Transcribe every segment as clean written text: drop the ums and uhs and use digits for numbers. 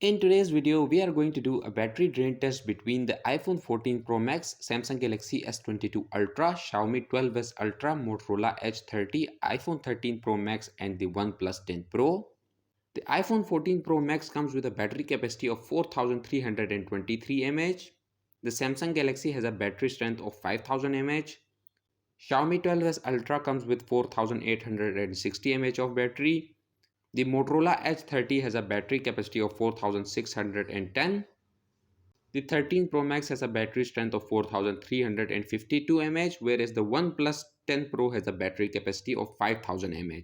In today's video, we are going to do a battery drain test between the iPhone 14 Pro Max, Samsung Galaxy S22 Ultra, Xiaomi 12s Ultra, Motorolaedge 30, iPhone 13 Pro Max and the OnePlus 10 Pro. The iPhone 14 Pro Max comes with a battery capacity of 4323 mAh. The Samsung Galaxy has a battery strength of 5000 mAh. Xiaomi 12s Ultra comes with 4860 mAh of battery. The Motorola Edge 30 has a battery capacity of 4610. The 13 Pro Max has a battery strength of 4352 mAh, whereas the OnePlus 10 Pro has a battery capacity of 5000 mAh.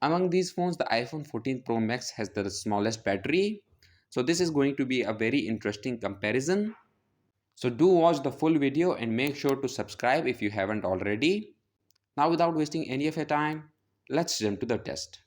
Among these phones, the iPhone 14 Pro Max has the smallest battery. So this is going to be a very interesting comparison. So do watch the full video and make sure to subscribe if you haven't already. Now without wasting any of your time, let's jump to the test.